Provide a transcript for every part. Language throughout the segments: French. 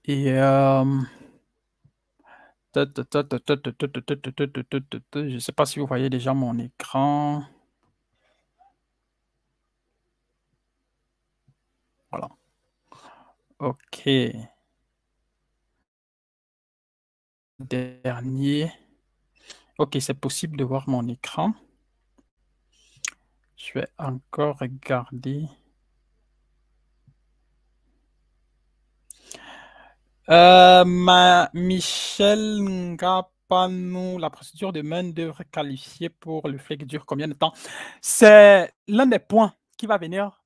Et je ne sais pas si vous voyez déjà mon écran. Voilà. OK. Dernier. OK, c'est possible de voir mon écran. Je vais encore regarder. Michel Ngapanou, la procédure de main-d'œuvre qualifiée pour le FLEC dure combien de temps? C'est l'un des points qui va venir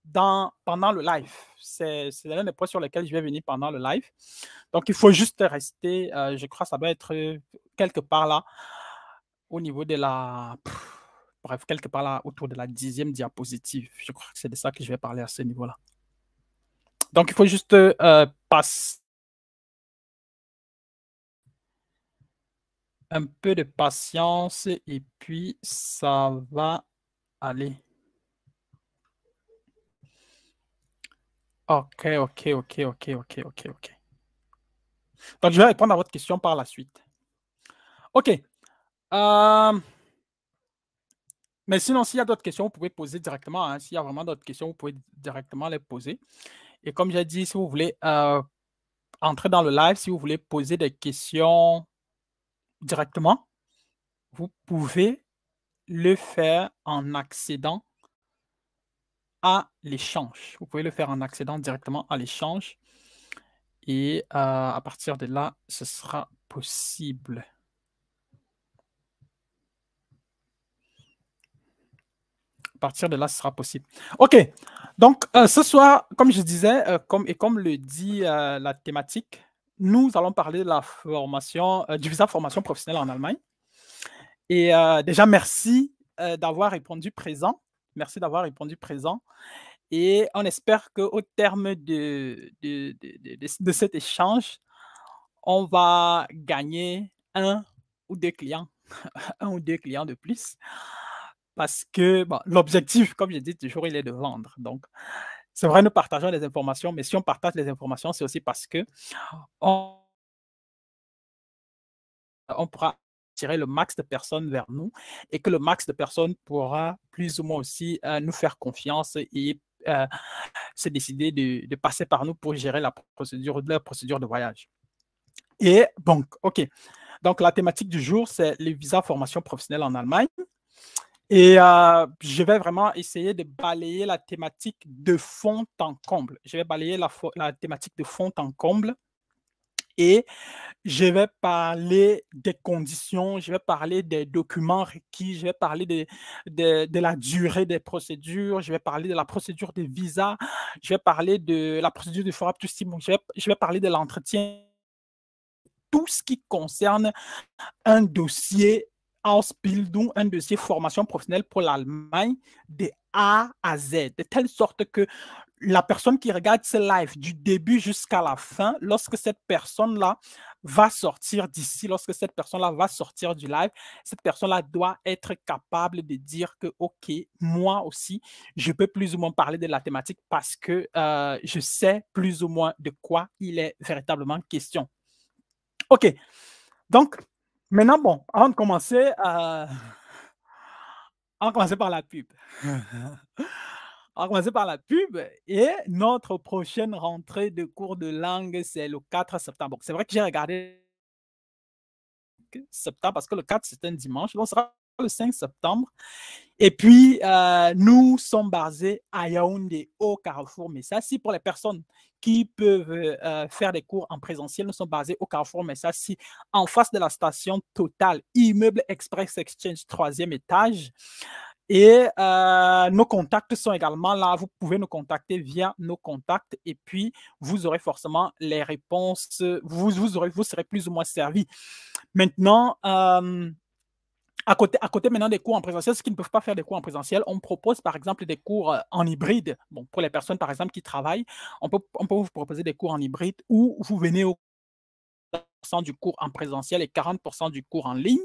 pendant le live. C'est l'un des points sur lesquels je vais venir pendant le live. Donc, il faut juste rester, je crois que ça doit être quelque part là, au niveau de la... bref, quelque part là, autour de la 10e diapositive. Je crois que c'est de ça que je vais parler à ce niveau-là. Donc, il faut juste passer un peu de patience et puis ça va aller. OK. Donc, je vais répondre à votre question par la suite. OK. Mais sinon, s'il y a d'autres questions, vous pouvez poser directement. Hein. S'il y a vraiment d'autres questions, vous pouvez directement les poser. Et comme j'ai dit, si vous voulez entrer dans le live, si vous voulez poser des questions directement, vous pouvez le faire en accédant à l'échange. Vous pouvez le faire en accédant directement à l'échange. Et à partir de là, ce sera possible. À partir de là, ce sera possible. OK. Donc, ce soir, comme je disais, comme le dit la thématique, nous allons parler de la formation, du visa formation professionnelle en Allemagne. Et déjà, merci d'avoir répondu présent. Merci d'avoir répondu présent. Et on espère qu'au terme de cet échange, on va gagner un ou deux clients, un ou deux clients de plus. Parce que bon, l'objectif, comme je dis toujours, il est de vendre. Donc, c'est vrai, nous partageons les informations, mais si on partage les informations, c'est aussi parce que on pourra attirer le max de personnes vers nous et que le max de personnes pourra plus ou moins aussi nous faire confiance et se décider de passer par nous pour gérer la procédure de voyage. Et donc, OK. Donc, la thématique du jour, c'est les visas formation professionnelle en Allemagne. Et je vais vraiment essayer de balayer la thématique de fond en comble. Je vais balayer la thématique de fond en comble et je vais parler des conditions, je vais parler des documents requis, je vais parler de la durée des procédures, je vais parler de la procédure de visa, je vais parler de la procédure de Vorabzustimmung, je vais parler de l'entretien, tout ce qui concerne un dossier Ausbildung, un dossier formation professionnelle pour l'Allemagne de A à Z, de telle sorte que la personne qui regarde ce live du début jusqu'à la fin, lorsque cette personne-là va sortir d'ici, lorsque cette personne-là va sortir du live, cette personne-là doit être capable de dire que, OK, moi aussi, je peux plus ou moins parler de la thématique parce que je sais plus ou moins de quoi il est véritablement question. OK. Donc, maintenant, bon, on va commencer par la pub. On va commencer par la pub et notre prochaine rentrée de cours de langue, c'est le 4 septembre. C'est vrai que j'ai regardé septembre parce que le 4, c'est un dimanche. Donc, ce sera le 5 septembre. Et puis, nous sommes basés à Yaoundé, au Carrefour Messassi. Pour les personnes qui peuvent faire des cours en présentiel, nous sommes basés au Carrefour Messassi, en face de la station Total, immeuble Express Exchange, 3e étage. Et nos contacts sont également là. Vous pouvez nous contacter via nos contacts et puis vous aurez forcément les réponses. Vous serez plus ou moins servi. Maintenant, à côté maintenant des cours en présentiel, ceux qui ne peuvent pas faire des cours en présentiel, on propose par exemple des cours en hybride. Bon, pour les personnes par exemple qui travaillent, on peut vous proposer des cours en hybride où vous venez au du cours en présentiel et 40% du cours en ligne.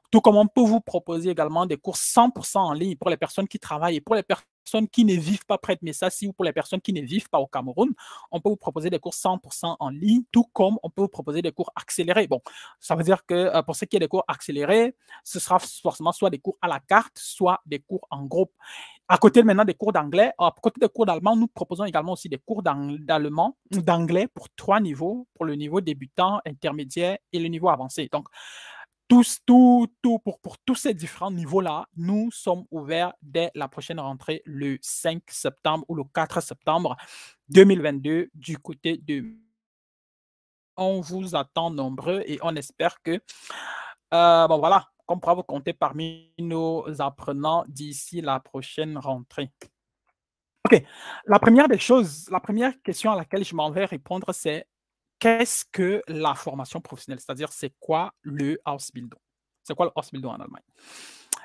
Tout comme on peut vous proposer également des cours 100% en ligne pour les personnes qui travaillent et pour les personnes personnes qui ne vivent pas près de Messassi ou pour les personnes qui ne vivent pas au Cameroun, on peut vous proposer des cours 100% en ligne, tout comme on peut vous proposer des cours accélérés. Bon, ça veut dire que pour ce qui est des cours accélérés, ce sera forcément soit des cours à la carte, soit des cours en groupe. À côté maintenant des cours d'anglais, à côté des cours d'allemand, nous proposons également aussi des cours d'allemand, d'anglais pour 3 niveaux, pour le niveau débutant, intermédiaire et le niveau avancé. Donc, pour tous ces différents niveaux-là, nous sommes ouverts dès la prochaine rentrée, le 5 septembre ou le 4 septembre 2022, du côté de... On vous attend nombreux et on espère que, bon voilà, qu'on pourra vous compter parmi nos apprenants d'ici la prochaine rentrée. OK. La première des choses, la première question à laquelle je m'en vais répondre, c'est qu'est-ce que la formation professionnelle? C'est-à-dire, c'est quoi le Ausbildung? C'est quoi le Ausbildung en Allemagne?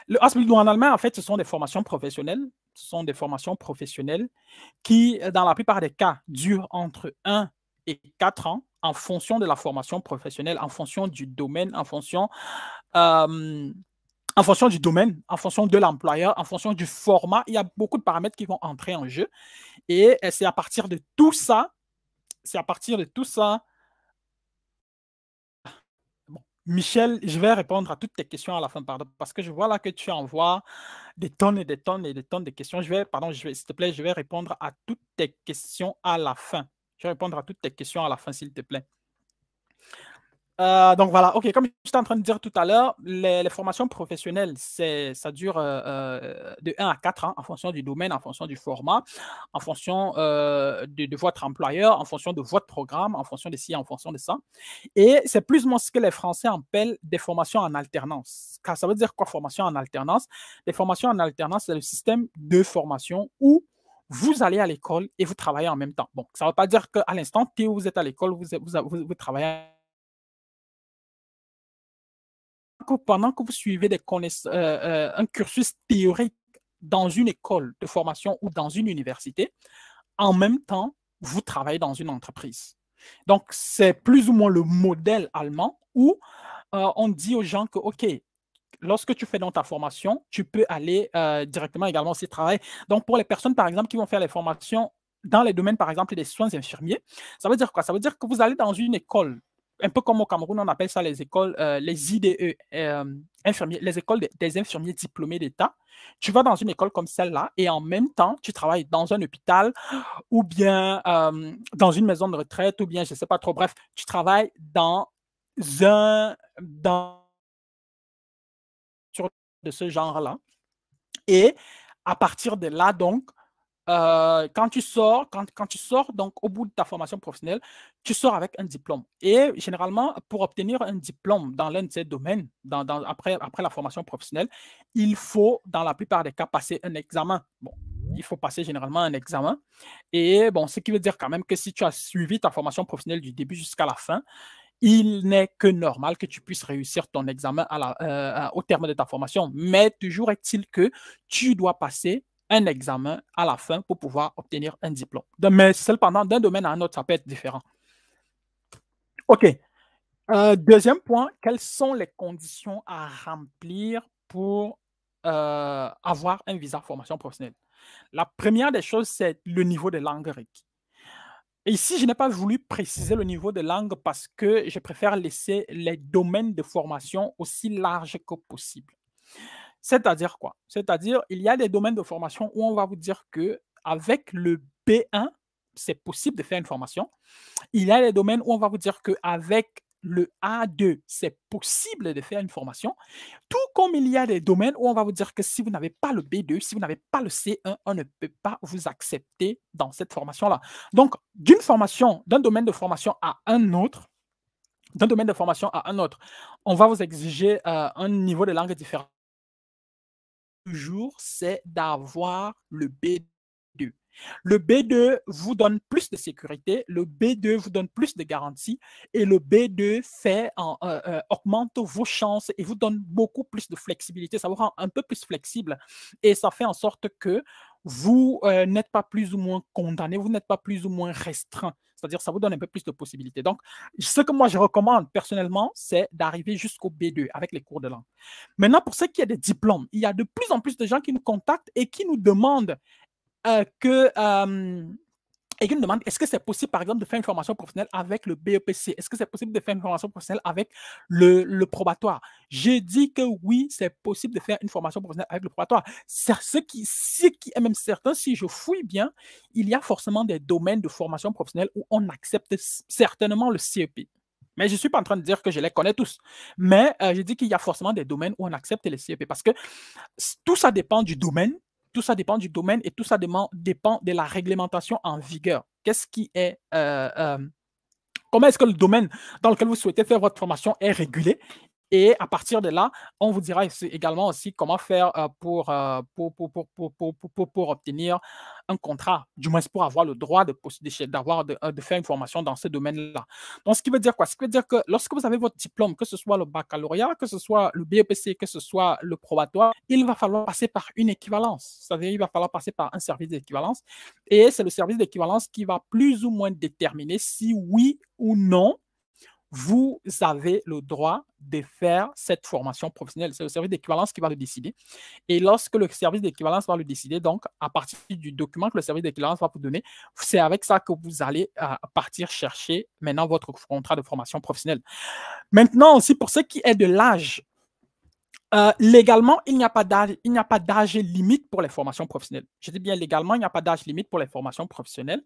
Le Ausbildung en Allemagne, en fait, ce sont des formations professionnelles. Ce sont des formations professionnelles qui, dans la plupart des cas, durent entre 1 et 4 ans en fonction de la formation professionnelle, en fonction du domaine, en fonction du domaine, en fonction de l'employeur, en fonction du format. Il y a beaucoup de paramètres qui vont entrer en jeu. Et c'est à partir de tout ça, bon, Michel, je vais répondre à toutes tes questions à la fin, pardon, parce que je vois là que tu envoies des tonnes et des tonnes et des tonnes de questions. S'il te plaît, je vais répondre à toutes tes questions à la fin. Je vais répondre à toutes tes questions à la fin, s'il te plaît. Donc voilà, OK, comme j'étais en train de dire tout à l'heure, les formations professionnelles, ça dure de 1 à 4 ans en fonction du domaine, en fonction du format, en fonction de votre employeur, en fonction de votre programme, en fonction de ci, en fonction de ça. Et c'est plus ou moins ce que les Français appellent des formations en alternance. Car ça veut dire quoi, formation en alternance? Les formations en alternance, c'est le système de formation où vous allez à l'école et vous travaillez en même temps. Bon, ça ne veut pas dire qu'à l'instant T où vous êtes à l'école, vous travaillez pendant que vous suivez un cursus théorique dans une école de formation ou dans une université, en même temps, vous travaillez dans une entreprise. Donc, c'est plus ou moins le modèle allemand où on dit aux gens que, OK, lorsque tu fais dans ta formation, tu peux aller directement également aussi travailler. Donc, pour les personnes, par exemple, qui vont faire les formations dans les domaines, par exemple, des soins infirmiers, ça veut dire quoi? Ça veut dire que vous allez dans une école, un peu comme au Cameroun, on appelle ça les écoles, les IDE, infirmiers, les écoles des infirmiers diplômés d'État. Tu vas dans une école comme celle-là et en même temps, tu travailles dans un hôpital ou bien dans une maison de retraite ou bien, je ne sais pas trop, bref, tu travailles dans de ce genre-là. Et à partir de là, donc, quand tu sors, donc au bout de ta formation professionnelle, tu sors avec un diplôme. Et généralement, pour obtenir un diplôme dans l'un de ces domaines, après la formation professionnelle, il faut, dans la plupart des cas, passer un examen. Bon, il faut passer généralement un examen. Et bon, ce qui veut dire quand même que si tu as suivi ta formation professionnelle du début jusqu'à la fin, il n'est que normal que tu puisses réussir ton examen au terme de ta formation. Mais toujours est-il que tu dois passer un examen à la fin pour pouvoir obtenir un diplôme. Mais cependant, d'un domaine à un autre, ça peut être différent. OK. Deuxième point, quelles sont les conditions à remplir pour avoir un visa formation professionnelle? La première des choses, c'est le niveau de langue requis. Et ici, je n'ai pas voulu préciser le niveau de langue parce que je préfère laisser les domaines de formation aussi larges que possible. C'est-à-dire quoi? C'est-à-dire, il y a des domaines de formation où on va vous dire qu'avec le B1, c'est possible de faire une formation. Il y a des domaines où on va vous dire qu'avec le A2, c'est possible de faire une formation. Tout comme il y a des domaines où on va vous dire que si vous n'avez pas le B2, si vous n'avez pas le C1, on ne peut pas vous accepter dans cette formation-là. Donc, d'une formation, d'un domaine de formation à un autre, on va vous exiger un niveau de langue différent. Toujours, c'est d'avoir le B2. Le B2 vous donne plus de sécurité, le B2 vous donne plus de garanties et le B2 augmente vos chances et vous donne beaucoup plus de flexibilité. Ça vous rend un peu plus flexible et ça fait en sorte que vous n'êtes pas plus ou moins condamné, vous n'êtes pas plus ou moins restreint. C'est-à-dire ça vous donne un peu plus de possibilités. Donc, ce que moi je recommande personnellement, c'est d'arriver jusqu'au B2 avec les cours de langue. Maintenant, pour ce qui est des diplômes, il y a de plus en plus de gens qui nous contactent et qui nous demandent et qui me demande, est-ce que c'est possible, par exemple, de faire une formation professionnelle avec le BEPC? Est-ce que c'est possible de faire une formation professionnelle avec le probatoire? J'ai dit que oui, c'est possible de faire une formation professionnelle avec le probatoire. Ce qui est même certain, si je fouille bien, il y a forcément des domaines de formation professionnelle où on accepte certainement le CEP. Mais je ne suis pas en train de dire que je les connais tous. Mais je dis qu'il y a forcément des domaines où on accepte les CEP parce que tout ça dépend du domaine, tout ça dépend du domaine et tout ça dépend de la réglementation en vigueur. Qu'est-ce qui est, comment est-ce que le domaine dans lequel vous souhaitez faire votre formation est régulé? Et à partir de là, on vous dira également aussi comment faire pour obtenir un contrat, du moins pour avoir le droit de faire une formation dans ce domaine-là. Donc, ce qui veut dire quoi? Ce qui veut dire que lorsque vous avez votre diplôme, que ce soit le baccalauréat, que ce soit le BEPC, que ce soit le probatoire, il va falloir passer par une équivalence. C'est-à-dire il va falloir passer par un service d'équivalence. Et c'est le service d'équivalence qui va plus ou moins déterminer si oui ou non vous avez le droit de faire cette formation professionnelle. C'est le service d'équivalence qui va le décider. Et lorsque le service d'équivalence va le décider, donc à partir du document que le service d'équivalence va vous donner, c'est avec ça que vous allez partir chercher maintenant votre contrat de formation professionnelle. Maintenant aussi, pour ce qui est de l'âge, légalement, il n'y a pas d'âge limite pour les formations professionnelles. Je dis bien légalement, il n'y a pas d'âge limite pour les formations professionnelles.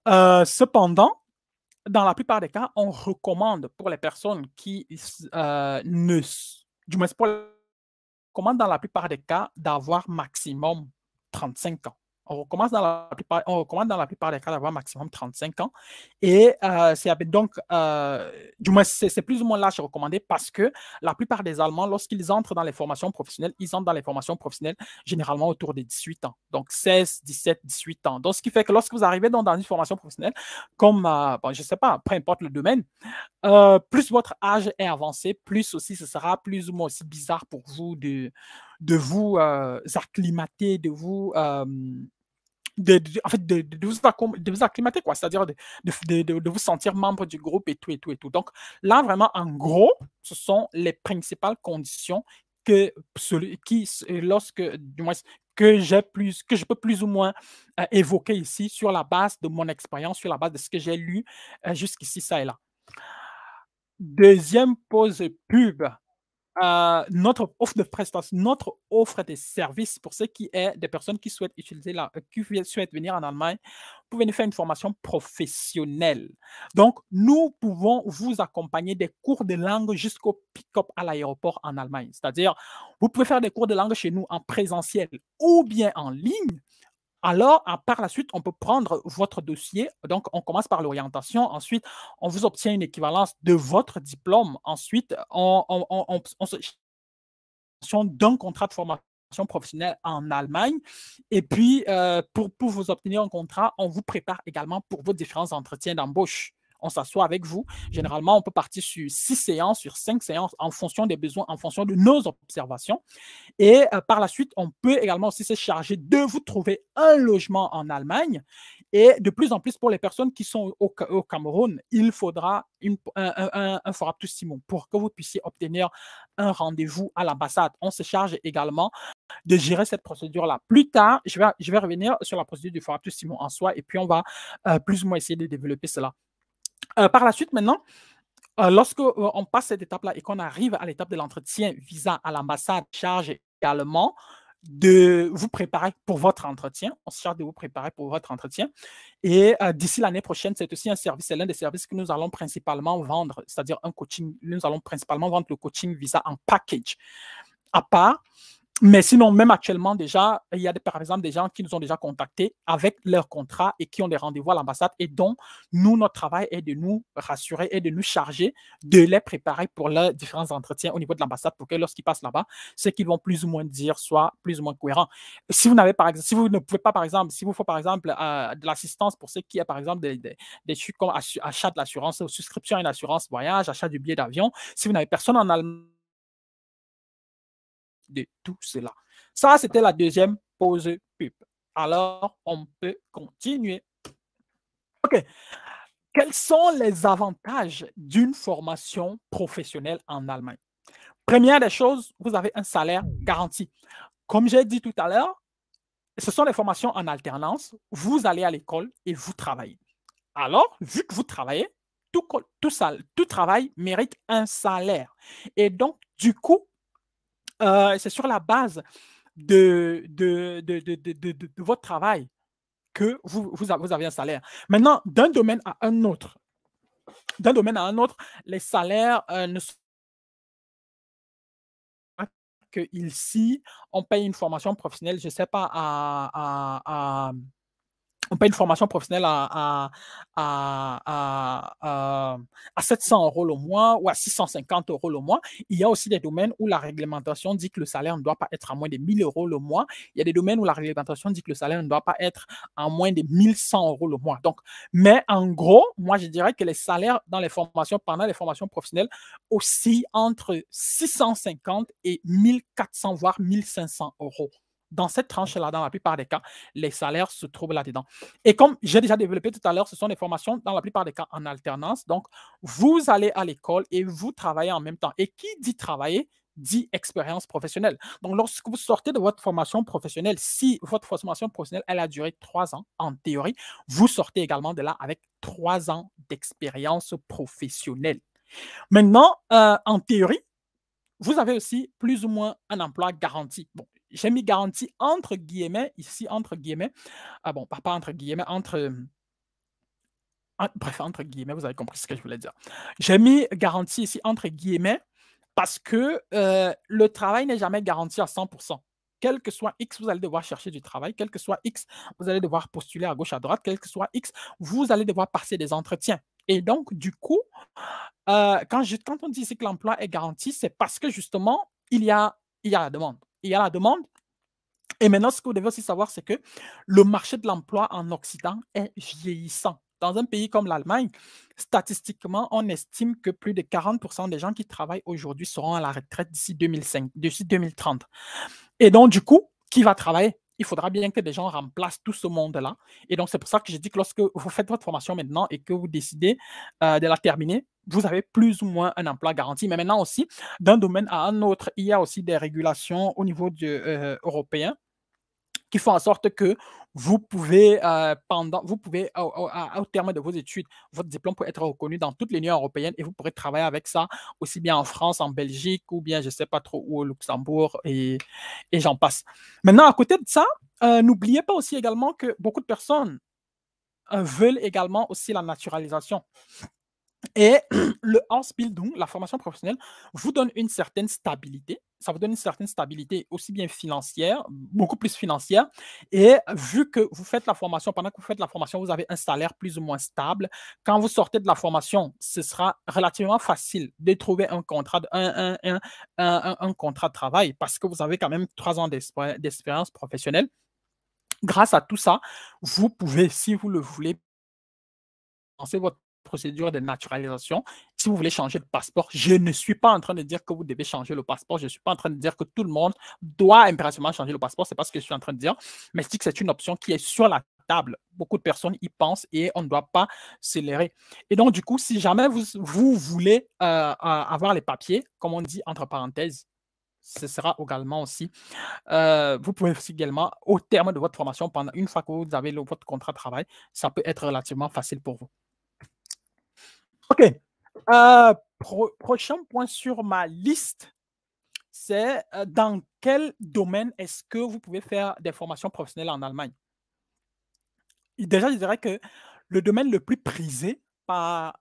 Cependant, dans la plupart des cas, on recommande pour les personnes qui du moins, on recommande dans la plupart des cas d'avoir maximum 35 ans. On recommande dans la plupart des cas d'avoir maximum 35 ans. Et donc, du moins, c'est plus ou moins l'âge recommandé parce que la plupart des Allemands, lorsqu'ils entrent dans les formations professionnelles, ils entrent dans les formations professionnelles généralement autour des 18 ans. Donc, 16, 17, 18 ans. Donc, ce qui fait que lorsque vous arrivez dans une formation professionnelle, comme, je ne sais pas, peu importe le domaine, plus votre âge est avancé, plus aussi ce sera plus ou moins aussi bizarre pour vous de vous acclimater, de vous vous acclimater, quoi, c'est-à-dire de vous sentir membre du groupe et tout, et tout, et tout. Donc là, vraiment, en gros, ce sont les principales conditions du moins, que je peux plus ou moins évoquer ici sur la base de mon expérience, sur la base de ce que j'ai lu jusqu'ici, ça et là. Deuxième pause pub. Notre offre de prestation, notre offre de services pour ceux qui est des personnes qui souhaitent qui souhaitent venir en Allemagne pour venir faire une formation professionnelle. Donc, nous pouvons vous accompagner des cours de langue jusqu'au pick-up à l'aéroport en Allemagne. C'est-à-dire, vous pouvez faire des cours de langue chez nous en présentiel ou bien en ligne. Alors, par la suite, on peut prendre votre dossier. Donc, on commence par l'orientation. Ensuite, on vous obtient une équivalence de votre diplôme. Ensuite, on se d'un contrat de formation professionnelle en Allemagne. Et puis, pour vous obtenir un contrat, on vous prépare également pour vos différents entretiens d'embauche. On s'assoit avec vous. Généralement, on peut partir sur 6 séances, sur 5 séances en fonction des besoins, en fonction de nos observations. Et par la suite, on peut également aussi se charger de vous trouver un logement en Allemagne. Et de plus en plus, pour les personnes qui sont au Cameroun, il faudra un Foraptus Simon pour que vous puissiez obtenir un rendez-vous à l'ambassade. On se charge également de gérer cette procédure-là. Plus tard, je vais revenir sur la procédure du Foraptus Simon en soi et puis on va plus ou moins essayer de développer cela. Par la suite, maintenant, lorsque on passe cette étape-là et qu'on arrive à l'étape de l'entretien visa à l'ambassade, charge également de vous préparer pour votre entretien. On se charge de vous préparer pour votre entretien. Et d'ici l'année prochaine, c'est aussi c'est l'un des services que nous allons principalement vendre, c'est-à-dire un coaching. Nous allons principalement vendre le coaching visa en package à part. Mais sinon, même actuellement, déjà, il y a par exemple des gens qui nous ont déjà contactés avec leur contrat et qui ont des rendez-vous à l'ambassade et dont notre travail est de nous rassurer et de nous charger de les préparer pour leurs différents entretiens au niveau de l'ambassade pour que lorsqu'ils passent là-bas, ce qu'ils vont plus ou moins dire soit plus ou moins cohérent. Si vous n'avez par exemple, si vous ne pouvez pas, par exemple, si vous faut par exemple de l'assistance pour ceux qui a par exemple des trucs comme achat de l'assurance, souscription à une assurance voyage, achat du billet d'avion, si vous n'avez personne en Allemagne, de tout cela. Ça, c'était la deuxième pause pub. Alors, on peut continuer. OK. Quels sont les avantages d'une formation professionnelle en Allemagne? Première des choses, vous avez un salaire garanti. Comme j'ai dit tout à l'heure, ce sont les formations en alternance. Vous allez à l'école et vous travaillez. Alors, vu que vous travaillez, tout travail mérite un salaire. Et donc, du coup, c'est sur la base de votre travail que vous avez un salaire. Maintenant, d'un domaine à un autre, les salaires ne sont pas que ici, on paye une formation professionnelle, je ne sais pas, on paye une formation professionnelle à 700 euros le mois ou à 650 euros le mois. Il y a aussi des domaines où la réglementation dit que le salaire ne doit pas être à moins de 1000 euros le mois. Il y a des domaines où la réglementation dit que le salaire ne doit pas être à moins de 1100 euros le mois. Donc, mais en gros, moi, je dirais que les salaires dans les formations, pendant les formations professionnelles, oscillent entre 650 et 1400, voire 1500 euros. Dans cette tranche-là, dans la plupart des cas, les salaires se trouvent là-dedans. Et comme j'ai déjà développé tout à l'heure, ce sont des formations, dans la plupart des cas, en alternance. Donc, vous allez à l'école et vous travaillez en même temps. Et qui dit travailler, dit expérience professionnelle. Donc, lorsque vous sortez de votre formation professionnelle, si votre formation professionnelle, elle a duré 3 ans, en théorie, vous sortez également de là avec 3 ans d'expérience professionnelle. Maintenant, en théorie, vous avez aussi plus ou moins un emploi garanti. Bon, j'ai mis garantie entre guillemets, ici entre guillemets. Ah bon, pas entre guillemets, bref, entre guillemets, vous avez compris ce que je voulais dire. J'ai mis garantie ici entre guillemets parce que le travail n'est jamais garanti à 100%. Quel que soit X, vous allez devoir chercher du travail. Quel que soit X, vous allez devoir postuler à gauche, à droite. Quel que soit X, vous allez devoir passer des entretiens. Et donc, du coup, quand on dit ici que l'emploi est garanti, c'est parce que justement, il y a la demande. Il y a la demande. Et maintenant, ce que vous devez aussi savoir, c'est que le marché de l'emploi en Occident est vieillissant. Dans un pays comme l'Allemagne, statistiquement, on estime que plus de 40% des gens qui travaillent aujourd'hui seront à la retraite d'ici 2005, d'ici 2030. Et donc, du coup, qui va travailler? Il faudra bien que des gens remplacent tout ce monde-là. Et donc, c'est pour ça que je dis que lorsque vous faites votre formation maintenant et que vous décidez de la terminer, vous avez plus ou moins un emploi garanti. Mais maintenant aussi, d'un domaine à un autre, il y a aussi des régulations au niveau européen qui font en sorte que vous pouvez, au terme de vos études, votre diplôme peut être reconnu dans toute l'Union européenne et vous pourrez travailler avec ça aussi bien en France, en Belgique ou bien, je ne sais pas trop où, au Luxembourg et j'en passe. Maintenant, à côté de ça, n'oubliez pas aussi également que beaucoup de personnes veulent également aussi la naturalisation. Et le Ausbildung, la formation professionnelle, vous donne une certaine stabilité. Ça vous donne une certaine stabilité aussi bien financière, beaucoup plus financière. Et vu que vous faites la formation, pendant que vous faites la formation, vous avez un salaire plus ou moins stable. Quand vous sortez de la formation, ce sera relativement facile de trouver un contrat, un contrat de travail parce que vous avez quand même 3 ans d'expérience professionnelle. Grâce à tout ça, vous pouvez, si vous le voulez, lancer votre procédure de naturalisation. Si vous voulez changer de passeport, je ne suis pas en train de dire que vous devez changer le passeport. Je ne suis pas en train de dire que tout le monde doit impérativement changer le passeport. Ce n'est pas ce que je suis en train de dire. Mais je dis que c'est une option qui est sur la table. Beaucoup de personnes y pensent et on ne doit pas s'élérer. Et donc, du coup, si jamais vous voulez avoir les papiers, comme on dit entre parenthèses, ce sera également aussi, vous pouvez aussi également, au terme de votre formation, pendant une fois que vous avez votre contrat de travail, ça peut être relativement facile pour vous. OK. Prochain point sur ma liste, c'est dans quel domaine est-ce que vous pouvez faire des formations professionnelles en Allemagne? Déjà, je dirais que le domaine le plus prisé par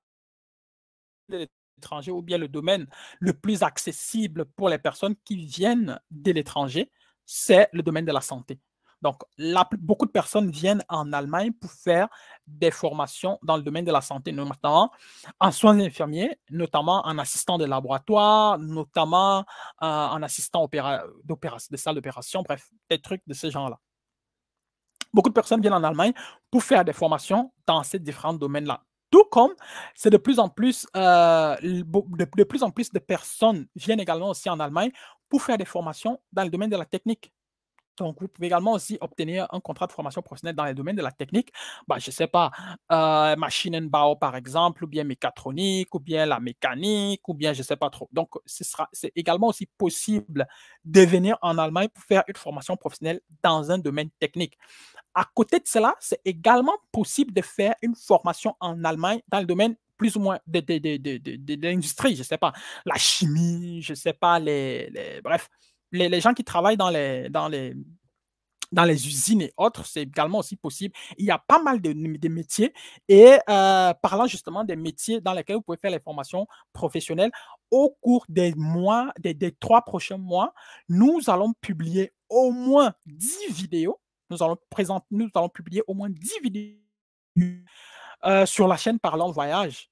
l'étranger ou bien le domaine le plus accessible pour les personnes qui viennent de l'étranger, c'est le domaine de la santé. Donc, beaucoup de personnes viennent en Allemagne pour faire des formations dans le domaine de la santé, notamment en soins infirmiers, notamment en assistant de laboratoire, notamment en assistant de salle d'opération, bref, des trucs de ce genre-là. Beaucoup de personnes viennent en Allemagne pour faire des formations dans ces différents domaines-là. Tout comme c'est de plus en plus, de plus en plus de personnes viennent également aussi en Allemagne pour faire des formations dans le domaine de la technique. Donc, vous pouvez également aussi obtenir un contrat de formation professionnelle dans les domaines de la technique. Bah, je ne sais pas, Maschinenbau par exemple, ou bien mécatronique, ou bien la mécanique, ou bien je ne sais pas trop. Donc, c'est également aussi possible de venir en Allemagne pour faire une formation professionnelle dans un domaine technique. À côté de cela, c'est également possible de faire une formation en Allemagne dans le domaine plus ou moins de l'industrie, je ne sais pas, la chimie, je ne sais pas, bref, les gens qui travaillent dans les usines et autres, c'est également aussi possible. Il y a pas mal de métiers. Et parlant justement des métiers dans lesquels vous pouvez faire les formations professionnelles, au cours des mois, des 3 prochains mois, nous allons publier au moins 10 vidéos. Nous allons publier au moins 10 vidéos sur la chaîne Parlons Voyage.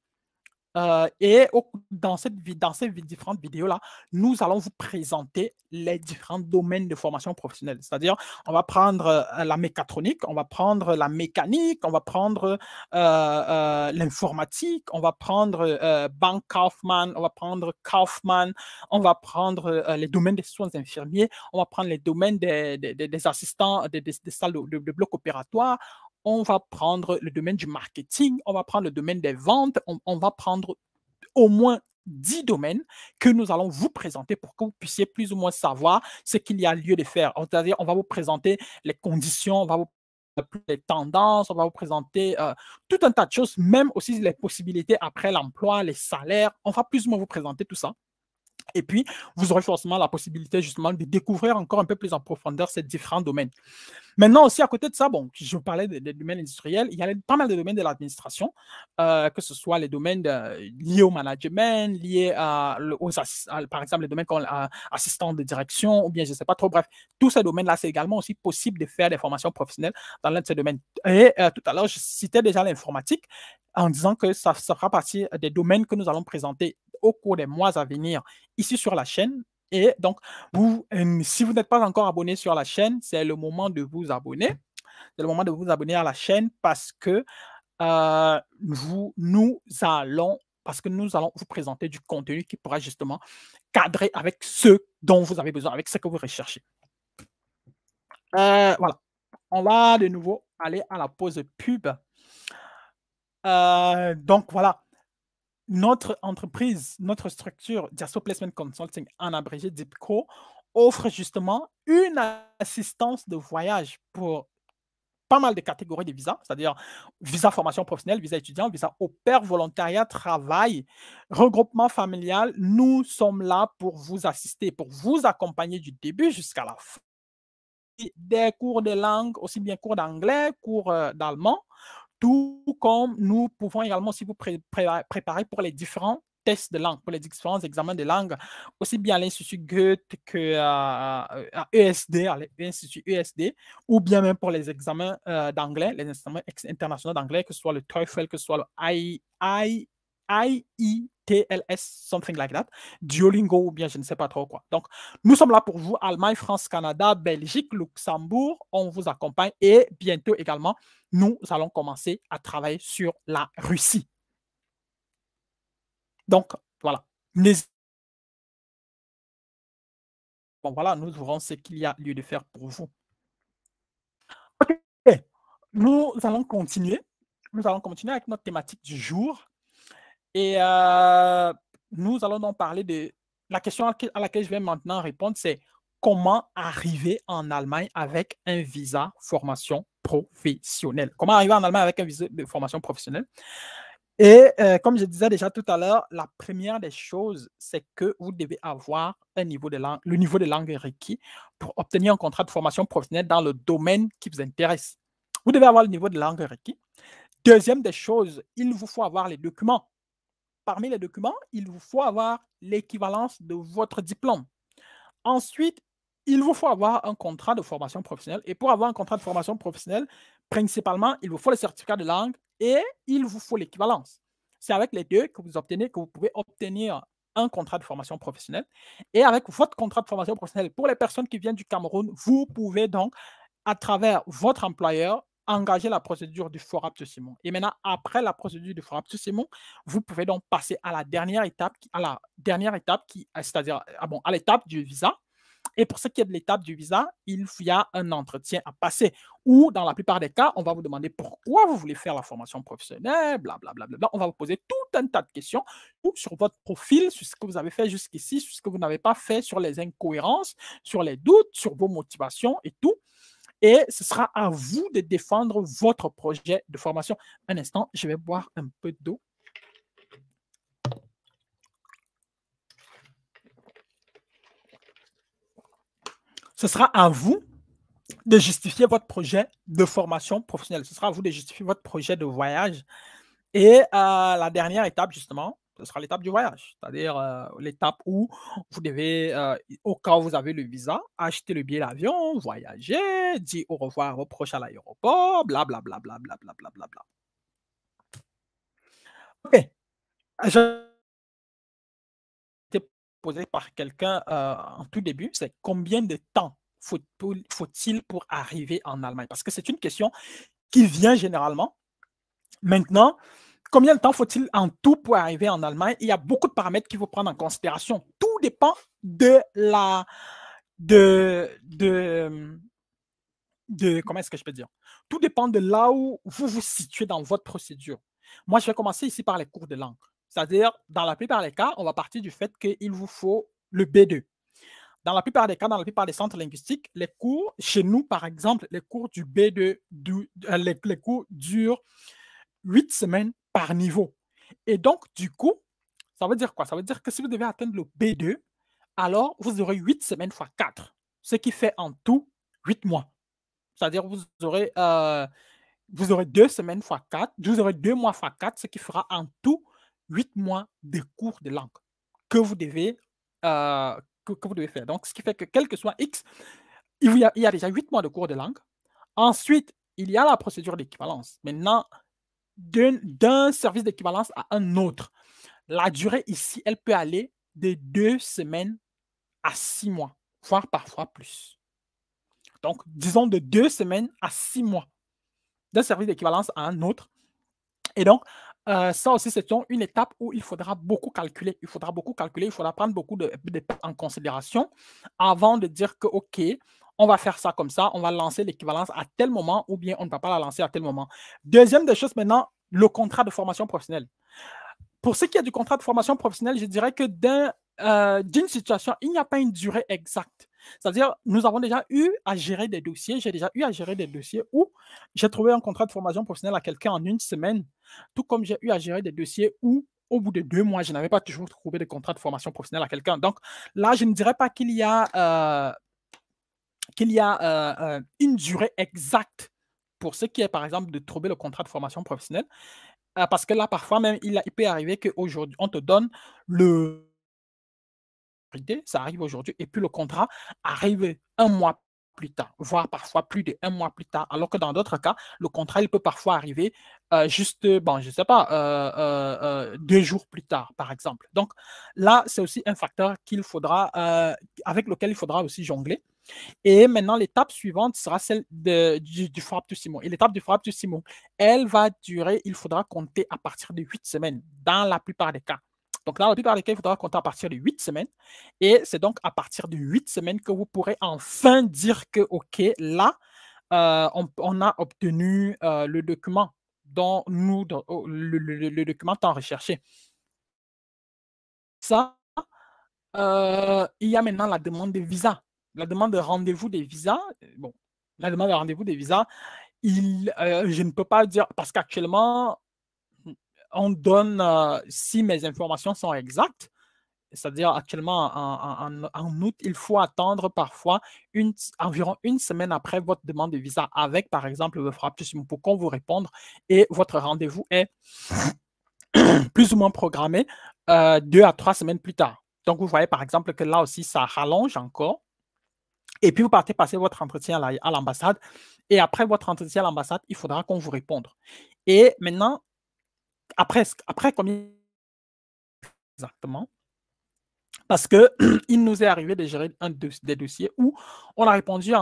Et dans ces différentes vidéos-là, nous allons vous présenter les différents domaines de formation professionnelle. C'est-à-dire, on va prendre la mécatronique, on va prendre la mécanique, on va prendre l'informatique, on va prendre Bank Kaufmann, on va prendre Kaufmann, on va prendre les domaines des soins infirmiers, on va prendre les domaines des assistants, des salles de bloc opératoire, on va prendre le domaine du marketing, on va prendre le domaine des ventes, on va prendre au moins 10 domaines que nous allons vous présenter pour que vous puissiez plus ou moins savoir ce qu'il y a lieu de faire. C'est-à-dire, on va vous présenter les conditions, on va vous les tendances, on va vous présenter tout un tas de choses, même aussi les possibilités après l'emploi, les salaires. On va plus ou moins vous présenter tout ça. Et puis, vous aurez forcément la possibilité justement de découvrir encore un peu plus en profondeur ces différents domaines. Maintenant aussi, à côté de ça, bon, je vous parlais des domaines industriels, il y a pas mal de domaines de l'administration, que ce soit les domaines liés au management, liés par exemple, les domaines comme assistant de direction, ou bien je ne sais pas trop, bref, tous ces domaines-là, c'est également aussi possible de faire des formations professionnelles dans l'un de ces domaines. Et tout à l'heure, je citais déjà l'informatique en disant que ça fera partie des domaines que nous allons présenter au cours des mois à venir ici sur la chaîne. Et donc, si vous n'êtes pas encore abonné sur la chaîne, c'est le moment de vous abonner. C'est le moment de vous abonner à la chaîne parce que nous allons vous présenter du contenu qui pourra justement cadrer avec ce dont vous avez besoin, avec ce que vous recherchez. Voilà. On va de nouveau aller à la pause pub. Donc voilà, notre entreprise, notre structure Diaso Placement Consulting, en abrégé DIPCO, offre justement une assistance de voyage pour pas mal de catégories de visas, c'est-à-dire visa formation professionnelle, visa étudiant, visa au pair, volontariat, travail, regroupement familial. Nous sommes là pour vous assister, pour vous accompagner du début jusqu'à la fin. Des cours de langue, aussi bien cours d'anglais, cours d'allemand, tout comme nous pouvons également aussi vous préparer pour les différents tests de langue, pour les différents examens de langue, aussi bien à l'Institut Goethe que à ESD, à l'Institut ESD, ou bien même pour les examens d'anglais, les examens internationaux d'anglais, que ce soit le TOEFL, que ce soit le IELTS, something like that, Duolingo ou bien je ne sais pas trop quoi. Donc, nous sommes là pour vous, Allemagne, France, Canada, Belgique, Luxembourg, on vous accompagne et bientôt également, nous allons commencer à travailler sur la Russie. Donc, voilà. Bon, voilà, nous verrons ce qu'il y a lieu de faire pour vous. OK. Nous allons continuer. Nous allons continuer avec notre thématique du jour. Et nous allons donc parler de la question à laquelle je vais maintenant répondre, c'est comment arriver en Allemagne avec un visa formation professionnelle. Comment arriver en Allemagne avec un visa de formation professionnelle? Et comme je disais déjà tout à l'heure, la première des choses, c'est que vous devez avoir un niveau de langue, le niveau de langue requis pour obtenir un contrat de formation professionnelle dans le domaine qui vous intéresse. Vous devez avoir le niveau de langue requis. Deuxième des choses, il vous faut avoir les documents. Parmi les documents, il vous faut avoir l'équivalence de votre diplôme. Ensuite, il vous faut avoir un contrat de formation professionnelle. Et pour avoir un contrat de formation professionnelle, principalement, il vous faut le certificat de langue et il vous faut l'équivalence. C'est avec les deux que vous pouvez obtenir un contrat de formation professionnelle. Et avec votre contrat de formation professionnelle, pour les personnes qui viennent du Cameroun, vous pouvez donc, à travers votre employeur, engager la procédure du Forap-Simon. Et maintenant, après la procédure du Forap-Simon, vous pouvez donc passer à la dernière étape, c'est-à-dire à l'étape du visa. Et pour ce qui est de l'étape du visa, il y a un entretien à passer où, dans la plupart des cas, on va vous demander pourquoi vous voulez faire la formation professionnelle, blablabla. On va vous poser tout un tas de questions sur votre profil, sur ce que vous avez fait jusqu'ici, sur ce que vous n'avez pas fait, sur les incohérences, sur les doutes, sur vos motivations et tout. Et ce sera à vous de défendre votre projet de formation. Un instant, je vais boire un peu d'eau. Ce sera à vous de justifier votre projet de formation professionnelle. Ce sera à vous de justifier votre projet de voyage. Et la dernière étape, justement, ce sera l'étape du voyage, c'est-à-dire l'étape où vous devez, au cas où vous avez le visa, acheter le billet d'avion, voyager, dire au revoir à vos proches à l'aéroport, blablabla. OK. Je été posé par quelqu'un en tout début, c'est combien de temps faut-il pour arriver en Allemagne? Parce que c'est une question qui vient généralement. Maintenant, combien de temps faut-il en tout pour arriver en Allemagne? Il y a beaucoup de paramètres qu'il faut prendre en considération. Tout dépend de la de comment est-ce que je peux dire? Tout dépend de là où vous vous situez dans votre procédure. Moi, je vais commencer ici par les cours de langue. C'est-à-dire, dans la plupart des cas, on va partir du fait qu'il vous faut le B2. Dans la plupart des cas, dans la plupart des centres linguistiques, les cours, chez nous, par exemple, les cours du B2, les cours durent 8 semaines par niveau. Et donc, du coup, ça veut dire quoi? Ça veut dire que si vous devez atteindre le B2, alors vous aurez 8 semaines fois 4, ce qui fait en tout 8 mois. C'est-à-dire vous aurez 2 semaines fois 4, vous aurez 2 mois fois 4, ce qui fera en tout 8 mois de cours de langue que vous devez, que vous devez faire. Donc, ce qui fait que quel que soit X, il y a déjà 8 mois de cours de langue. Ensuite, il y a la procédure d'équivalence. Maintenant, d'un service d'équivalence à un autre, la durée ici, elle peut aller de 2 semaines à 6 mois, voire parfois plus. Donc, disons de 2 semaines à 6 mois d'un service d'équivalence à un autre. Et donc, ça aussi, c'est une étape où il faudra beaucoup calculer. Il faudra prendre beaucoup de en considération avant de dire que, OK, on va faire ça comme ça, on va lancer l'équivalence à tel moment ou bien on ne va pas la lancer à tel moment. Deuxième des choses maintenant, le contrat de formation professionnelle. Pour ce qui est du contrat de formation professionnelle, je dirais que d'une situation, il n'y a pas une durée exacte. C'est-à-dire, nous avons déjà eu à gérer des dossiers, j'ai déjà eu à gérer des dossiers où j'ai trouvé un contrat de formation professionnelle à quelqu'un en une semaine, tout comme j'ai eu à gérer des dossiers où, au bout de 2 mois, je n'avais pas toujours trouvé de contrat de formation professionnelle à quelqu'un. Donc là, je ne dirais pas qu'il y a une durée exacte pour ce qui est, par exemple, de trouver le contrat de formation professionnelle. Parce que là, parfois même, il peut arriver qu'aujourd'hui, on te donne le ça arrive aujourd'hui, et puis le contrat arrive un mois plus tard, voire parfois plus de un mois plus tard, alors que dans d'autres cas, le contrat, il peut parfois arriver juste, bon, je ne sais pas, 2 jours plus tard, par exemple. Donc là, c'est aussi un facteur avec lequel il faudra aussi jongler. Et maintenant, l'étape suivante sera celle du Frappuccino. Et l'étape du Frappuccino, elle va durer, il faudra compter à partir de 8 semaines, dans la plupart des cas. Donc, dans la plupart des cas, il faudra compter à partir de 8 semaines. Et c'est donc à partir de 8 semaines que vous pourrez enfin dire que, OK, là, on a obtenu le document dont le document tant recherché. Ça, il y a maintenant la demande de visa. La demande de rendez-vous des visas, bon, la demande de rendez-vous des visas, je ne peux pas dire, parce qu'actuellement, on donne, si mes informations sont exactes, c'est-à-dire actuellement en août, il faut attendre parfois environ une semaine après votre demande de visa avec, par exemple, le Frappuccino pour qu'on vous réponde et votre rendez-vous est plus ou moins programmé 2 à 3 semaines plus tard. Donc, vous voyez par exemple que là aussi, ça rallonge encore. Et puis, vous partez passer votre entretien à l'ambassade. Et après votre entretien à l'ambassade, il faudra qu'on vous réponde. Et maintenant, après combien exactement? Parce qu'il nous est arrivé de gérer des dossiers où on a répondu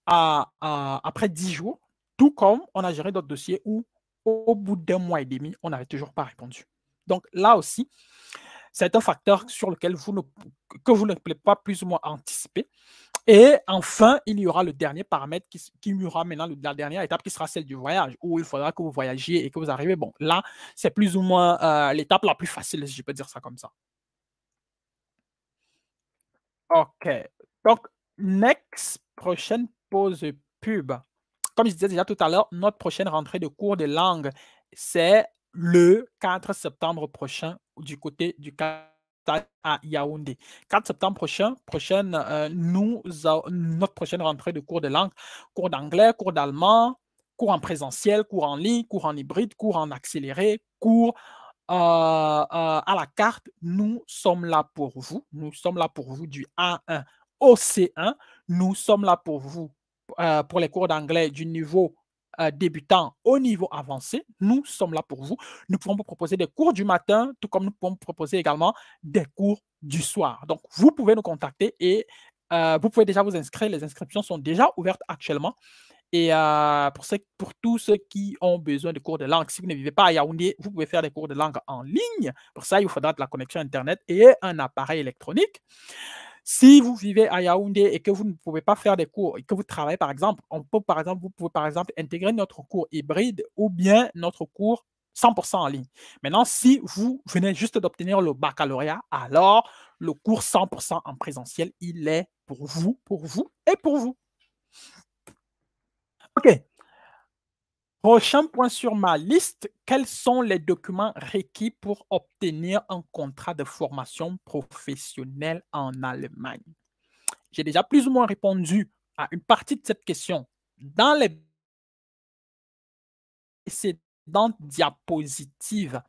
après 10 jours, tout comme on a géré d'autres dossiers où, au bout d'un mois et demi, on n'avait toujours pas répondu. Donc là aussi, c'est un facteur sur lequel que vous ne pouvez pas plus ou moins anticiper. Et enfin, il y aura le dernier paramètre qui y aura maintenant la dernière étape qui sera celle du voyage, où il faudra que vous voyagiez et que vous arrivez. Bon, là, c'est plus ou moins l'étape la plus facile, si je peux dire ça comme ça. OK. Donc, next, prochaine pause pub. Comme je disais déjà tout à l'heure, notre prochaine rentrée de cours de langue, c'est le 4 septembre prochain du côté du Qatar à Yaoundé. 4 septembre prochaine, notre prochaine rentrée de cours de langue, cours d'anglais, cours d'allemand, cours en présentiel, cours en ligne, cours en hybride, cours en accéléré, cours à la carte. Nous sommes là pour vous. Nous sommes là pour vous du A1 au C1. Nous sommes là pour vous pour les cours d'anglais du niveau débutant au niveau avancé. Nous sommes là pour vous. Nous pouvons vous proposer des cours du matin, tout comme nous pouvons vous proposer également des cours du soir. Donc, vous pouvez nous contacter et vous pouvez déjà vous inscrire. Les inscriptions sont déjà ouvertes actuellement. Et pour tous ceux qui ont besoin de cours de langue, si vous ne vivez pas à Yaoundé, vous pouvez faire des cours de langue en ligne. Pour ça, il vous faudra de la connexion Internet et un appareil électronique. Si vous vivez à Yaoundé et que vous ne pouvez pas faire des cours et que vous travaillez, par exemple, vous pouvez par exemple intégrer notre cours hybride ou bien notre cours 100% en ligne. Maintenant, si vous venez juste d'obtenir le baccalauréat, alors le cours 100% en présentiel, il est pour vous et pour vous. OK. Prochain point sur ma liste, quels sont les documents requis pour obtenir un contrat de formation professionnelle en Allemagne? J'ai déjà plus ou moins répondu à une partie de cette question dans les précédentes diapositives.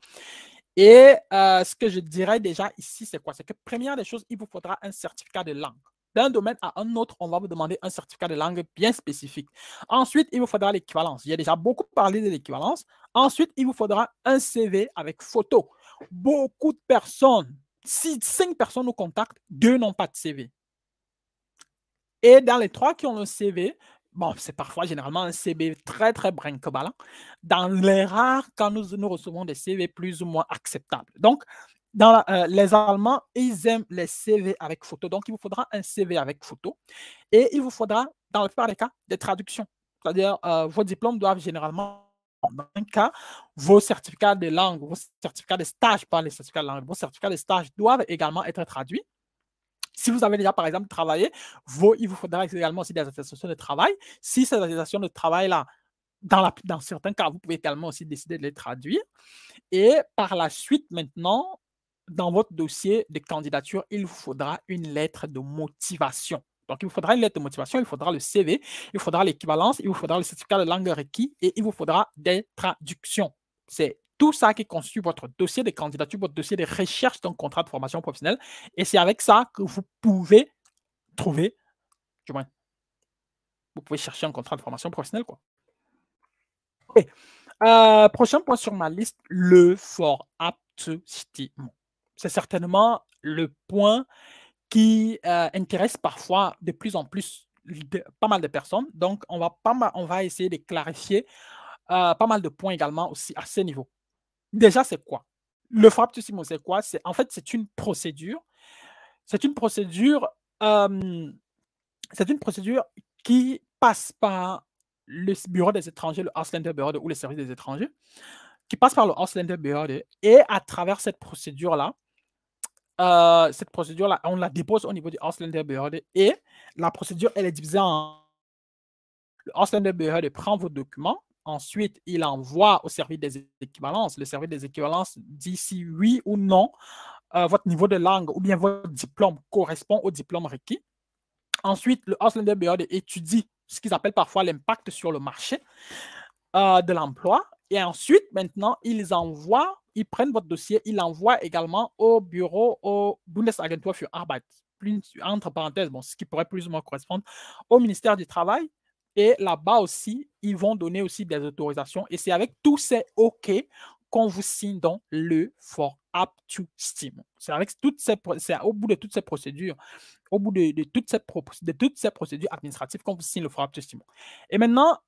Et ce que je dirais déjà ici, c'est quoi? C'est que première des choses, il vous faudra un certificat de langue. D'un domaine à un autre, on va vous demander un certificat de langue bien spécifique. Ensuite, il vous faudra l'équivalence. J'ai déjà beaucoup parlé de l'équivalence. Ensuite, il vous faudra un CV avec photo. Beaucoup de personnes, si 5 personnes nous contactent, 2 n'ont pas de CV. Et dans les 3 qui ont le CV, bon, c'est parfois généralement un CV très, très brinque-ballant. Dans les rares, quand nous recevons des CV plus ou moins acceptables. Donc, les Allemands, ils aiment les CV avec photo. Donc, il vous faudra un CV avec photo. Et il vous faudra, dans la plupart des cas, des traductions. C'est-à-dire, vos diplômes doivent généralement, dans un cas, vos certificats de langue, vos certificats de stage, pas les certificats de langue, vos certificats de stage doivent également être traduits. Si vous avez déjà, par exemple, travaillé, il vous faudra également aussi des attestations de travail. Si ces attestations de travail-là, dans certains cas, vous pouvez également aussi décider de les traduire. Et par la suite, maintenant, dans votre dossier de candidature, il vous faudra une lettre de motivation. Donc, il vous faudra une lettre de motivation, il faudra le CV, il faudra l'équivalence, il vous faudra le certificat de langue requis et il vous faudra des traductions. C'est tout ça qui constitue votre dossier de candidature, votre dossier de recherche d'un contrat de formation professionnelle. Et c'est avec ça que vous pouvez trouver, du moins, vous pouvez chercher un contrat de formation professionnelle, quoi. Okay. Prochain point sur ma liste, le fort aptostimon. C'est certainement le point qui intéresse parfois de plus en plus pas mal de personnes. Donc, on va essayer de clarifier pas mal de points également aussi à ce niveau. Déjà, c'est quoi? Le fort aptostimon, c'est quoi? En fait, c'est une procédure. C'est une procédure, c'est une procédure qui passe par le bureau des étrangers, le Ausländerbehörde ou le service des étrangers, qui passe par le Ausländerbehörde et à travers cette procédure-là, on la dépose au niveau du Ausländerbehörde et la procédure, elle est divisée en... Le Ausländerbehörde prend vos documents, ensuite, il envoie au service des équivalences. Le service des équivalences dit si oui ou non votre niveau de langue ou bien votre diplôme correspond au diplôme requis. Ensuite, le Ausländerbehörde étudie ce qu'ils appellent parfois l'impact sur le marché de l'emploi. Et ensuite, maintenant, ils prennent votre dossier, ils l'envoient également au bureau, au Bundesagentur für Arbeit, entre parenthèses, bon, ce qui pourrait plus ou moins correspondre au ministère du Travail. Et là-bas aussi, ils vont donner aussi des autorisations. Et c'est avec tous ces OK qu'on vous signe dans le for up to steam. C'est au bout de toutes ces procédures, au bout de toutes ces procédures administratives qu'on vous signe le for up to steam. Et maintenant,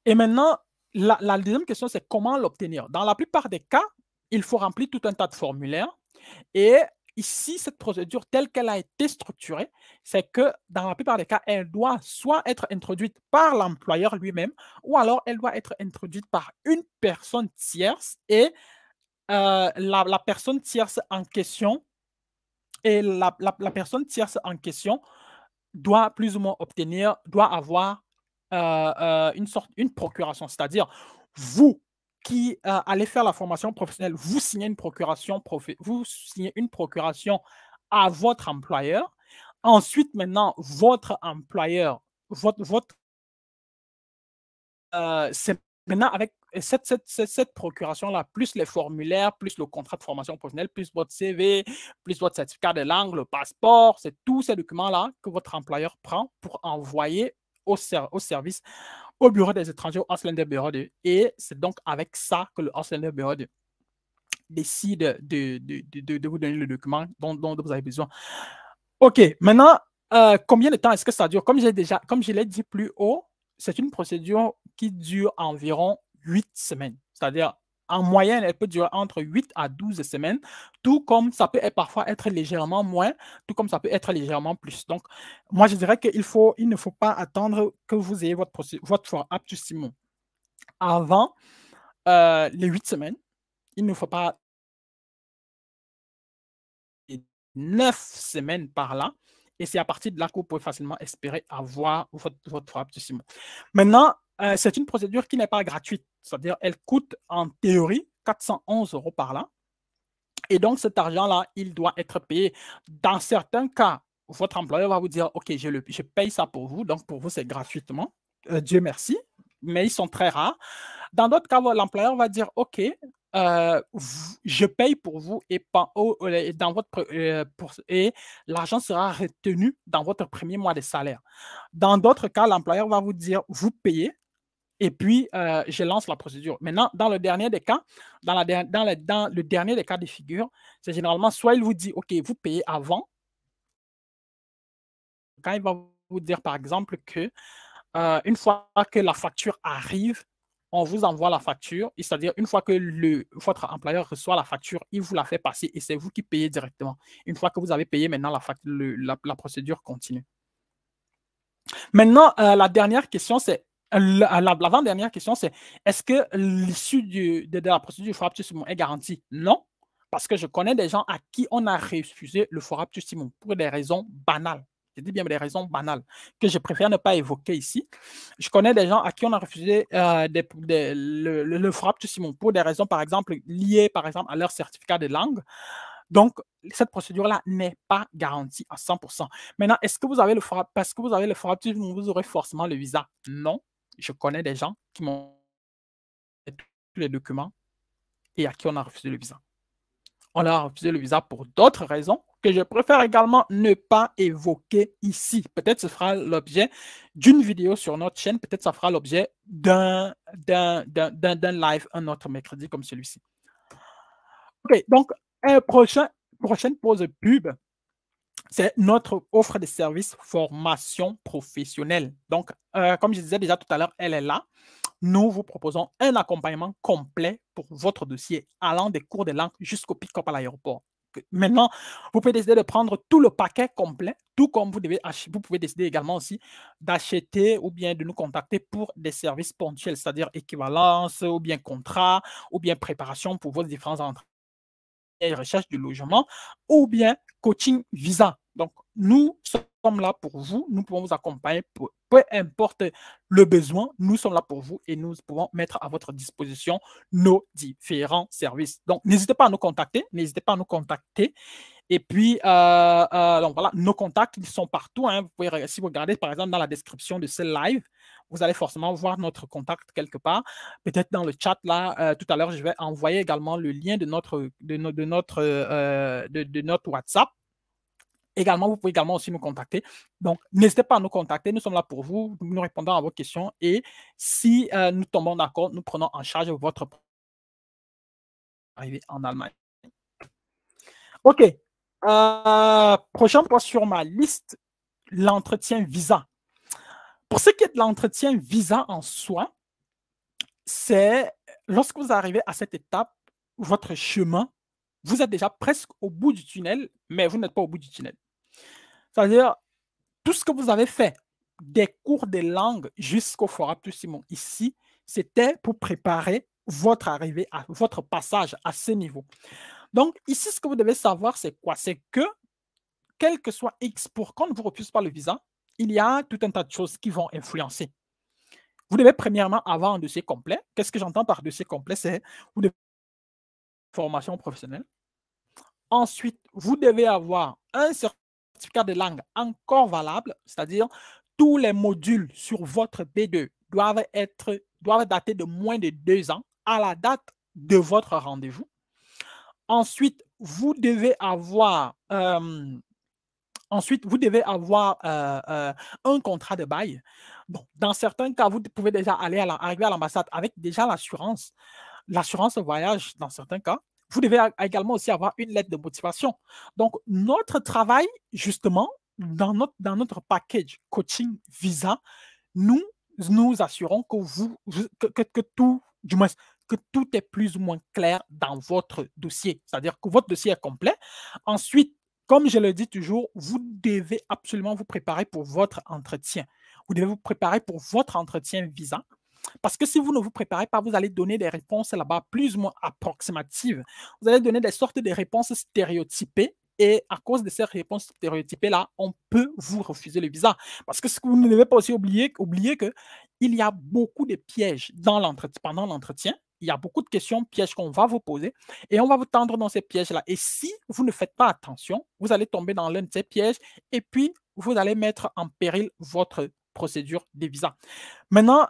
et maintenant, la deuxième question, c'est comment l'obtenir. Dans la plupart des cas, il faut remplir tout un tas de formulaires. Et ici, cette procédure telle qu'elle a été structurée, c'est que dans la plupart des cas, elle doit soit être introduite par l'employeur lui-même, ou alors elle doit être introduite par une personne tierce et la personne tierce en question la personne tierce en question doit plus ou moins doit avoir une procuration. C'est-à-dire, vous qui allez faire la formation professionnelle, vous signez vous signez une procuration à votre employeur. Ensuite, maintenant, votre employeur, votre c'est maintenant avec cette procuration-là, plus les formulaires, plus le contrat de formation professionnelle, plus votre CV, plus votre certificat de langue, le passeport, c'est tous ces documents-là que votre employeur prend pour envoyer au service, au bureau des étrangers, au Ausländerbehörde. Et c'est donc avec ça que le Ausländerbehörde décide de vous donner le document dont vous avez besoin. OK, maintenant, combien de temps est-ce que ça dure? Comme je l'ai dit plus haut, c'est une procédure qui dure environ 8 semaines. C'est-à-dire, en moyenne, elle peut durer entre 8 à 12 semaines, tout comme ça peut parfois être légèrement moins, tout comme ça peut être légèrement plus. Donc, moi, je dirais qu'il ne faut pas attendre que vous ayez votre Aptus Simon avant les 8 semaines. Il ne faut pas 9 semaines par là. Et c'est à partir de là que vous pouvez facilement espérer avoir votre Aptus Simon. Maintenant, c'est une procédure qui n'est pas gratuite. C'est-à-dire, elle coûte en théorie 411 € par là. Et donc, cet argent-là, il doit être payé. Dans certains cas, votre employeur va vous dire, OK, je paye ça pour vous. Donc, pour vous, c'est gratuitement. Dieu merci. Mais ils sont très rares. Dans d'autres cas, l'employeur va dire, OK, je paye pour vous et l'argent sera retenu dans votre premier mois de salaire. Dans d'autres cas, l'employeur va vous dire, vous payez et puis je lance la procédure. Maintenant, dans le dernier des cas, dans le dernier des cas de figure, c'est généralement soit il vous dit, OK, vous payez avant, quand il va vous dire par exemple que une fois que la facture arrive, on vous envoie la facture, c'est-à-dire une fois que votre employeur reçoit la facture, il vous la fait passer et c'est vous qui payez directement. Une fois que vous avez payé, maintenant la procédure continue. Maintenant, la dernière question, c'est l'avant-dernière question, c'est est-ce que l'issue de la procédure du Foraptus Simon est garantie? Non, parce que je connais des gens à qui on a refusé le Foraptus Simon pour des raisons banales. Je dis bien des raisons banales que je préfère ne pas évoquer ici. Je connais des gens à qui on a refusé le Foraptus Simon pour des raisons, par exemple, liées par exemple, à leur certificat de langue. Donc, cette procédure-là n'est pas garantie à 100%. Maintenant, est-ce que vous avez parce que vous avez le Foraptus, vous aurez forcément le visa? Non. Je connais des gens qui m'ont fait tous les documents et à qui on a refusé le visa. On a refusé le visa pour d'autres raisons que je préfère également ne pas évoquer ici. Peut-être ce sera l'objet d'une vidéo sur notre chaîne, peut-être ça fera l'objet d'un live un autre mercredi comme celui-ci. OK, donc, prochaine pause pub, c'est notre offre de services formation professionnelle. Donc, comme je disais déjà tout à l'heure, elle est là. Nous vous proposons un accompagnement complet pour votre dossier, allant des cours de langue jusqu'au pick-up à l'aéroport. Maintenant, vous pouvez décider de prendre tout le paquet complet, tout comme vous pouvez décider également aussi d'acheter ou bien de nous contacter pour des services ponctuels, c'est-à-dire équivalence ou bien contrat ou bien préparation pour vos différents entreprises, recherche du logement ou bien coaching visa. Donc, nous sommes là pour vous. Nous pouvons vous accompagner peu importe le besoin. Nous sommes là pour vous et nous pouvons mettre à votre disposition nos différents services. Donc, n'hésitez pas à nous contacter. N'hésitez pas à nous contacter. Et puis, donc voilà, nos contacts, ils sont partout. Hein. Vous pouvez, si vous regardez, par exemple, dans la description de ce live, vous allez forcément voir notre contact quelque part. Peut-être dans le chat, là, tout à l'heure, je vais envoyer également le lien de notre WhatsApp. Également, vous pouvez également aussi nous contacter. Donc, n'hésitez pas à nous contacter. Nous sommes là pour vous. Nous répondons à vos questions. Et si nous tombons d'accord, nous prenons en charge votre arrivée en Allemagne. OK. Prochain point sur ma liste, l'entretien visa. Pour ce qui est de l'entretien visa en soi, c'est lorsque vous arrivez à cette étape, votre chemin vous êtes déjà presque au bout du tunnel, mais vous n'êtes pas au bout du tunnel. C'est-à-dire, tout ce que vous avez fait, des cours de langue jusqu'au Fora Plus Simon ici, c'était pour préparer votre arrivée, à votre passage à ce niveau. Donc, ici, ce que vous devez savoir, c'est quoi? C'est que, quel que soit X, pour qu'on ne vous refuse pas le visa, il y a tout un tas de choses qui vont influencer. Vous devez premièrement avoir un dossier complet. Qu'est-ce que j'entends par dossier complet? C'est vous devez formation professionnelle. Ensuite, vous devez avoir un certificat de langue encore valable, c'est-à-dire tous les modules sur votre B2 doivent dater de moins de 2 ans à la date de votre rendez-vous. Ensuite, vous devez avoir un contrat de bail. Bon, dans certains cas, vous pouvez déjà arriver à l'ambassade avec déjà l'assurance voyage dans certains cas. Vous devez également aussi avoir une lettre de motivation. Donc, notre travail, justement, dans notre package coaching visa, nous assurons que tout, du moins, que tout est plus ou moins clair dans votre dossier. C'est-à-dire que votre dossier est complet. Ensuite, comme je le dis toujours, vous devez absolument vous préparer pour votre entretien. Vous devez vous préparer pour votre entretien visa. Parce que si vous ne vous préparez pas, vous allez donner des réponses là-bas plus ou moins approximatives. Vous allez donner des sortes de réponses stéréotypées. Et à cause de ces réponses stéréotypées-là, on peut vous refuser le visa. Parce que ce que vous ne devez pas aussi oublier qu'il y a beaucoup de pièges pendant l'entretien. Il y a beaucoup de questions pièges qu'on va vous poser et on va vous tendre dans ces pièges-là. Et si vous ne faites pas attention, vous allez tomber dans l'un de ces pièges et puis vous allez mettre en péril votre procédure de visa. Maintenant,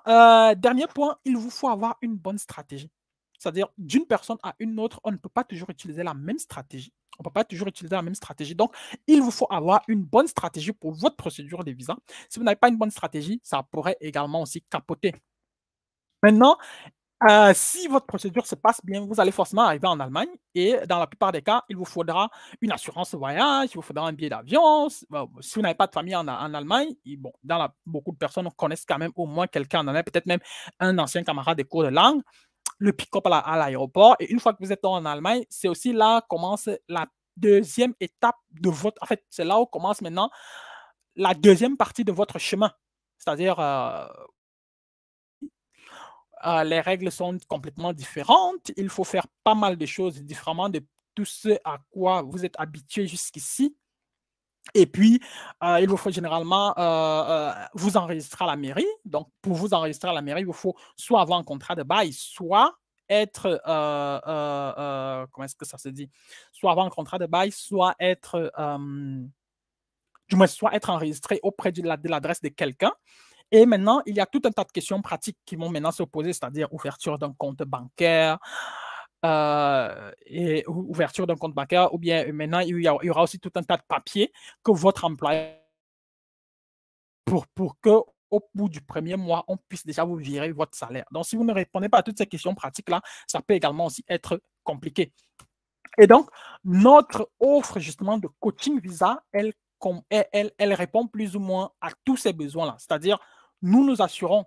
dernier point, il vous faut avoir une bonne stratégie. C'est-à-dire, d'une personne à une autre, on ne peut pas toujours utiliser la même stratégie. On ne peut pas toujours utiliser la même stratégie. Donc, il vous faut avoir une bonne stratégie pour votre procédure de visa. Si vous n'avez pas une bonne stratégie, ça pourrait également aussi capoter. Maintenant, si votre procédure se passe bien, vous allez forcément arriver en Allemagne et dans la plupart des cas, il vous faudra une assurance voyage, il vous faudra un billet d'avion. Si vous n'avez pas de famille en Allemagne, bon, beaucoup de personnes connaissent quand même au moins quelqu'un en Allemagne, peut-être même un ancien camarade des cours de langue, le pick-up à l'aéroport. Et une fois que vous êtes en Allemagne, c'est aussi là commence la deuxième étape de votre... En fait, c'est là où commence maintenant la deuxième partie de votre chemin. C'est-à-dire... les règles sont complètement différentes. Il faut faire pas mal de choses différemment de tout ce à quoi vous êtes habitué jusqu'ici. Et puis, il vous faut généralement vous enregistrer à la mairie. Donc, pour vous enregistrer à la mairie, il vous faut soit avoir un contrat de bail, soit être, comment est-ce que ça se dit? Soit avoir un contrat de bail, soit être, du moins, soit être enregistré auprès de l'adresse de quelqu'un. Et maintenant, il y a tout un tas de questions pratiques qui vont maintenant se poser, c'est-à-dire ouverture d'un compte bancaire, et ouverture d'un compte bancaire, ou bien maintenant, il y aura aussi tout un tas de papiers que votre employeur, pour que au bout du premier mois, on puisse déjà vous virer votre salaire. Donc, si vous ne répondez pas à toutes ces questions pratiques-là, ça peut également aussi être compliqué. Et donc, notre offre justement de coaching visa, elle répond plus ou moins à tous ces besoins-là. C'est-à-dire, nous nous assurons,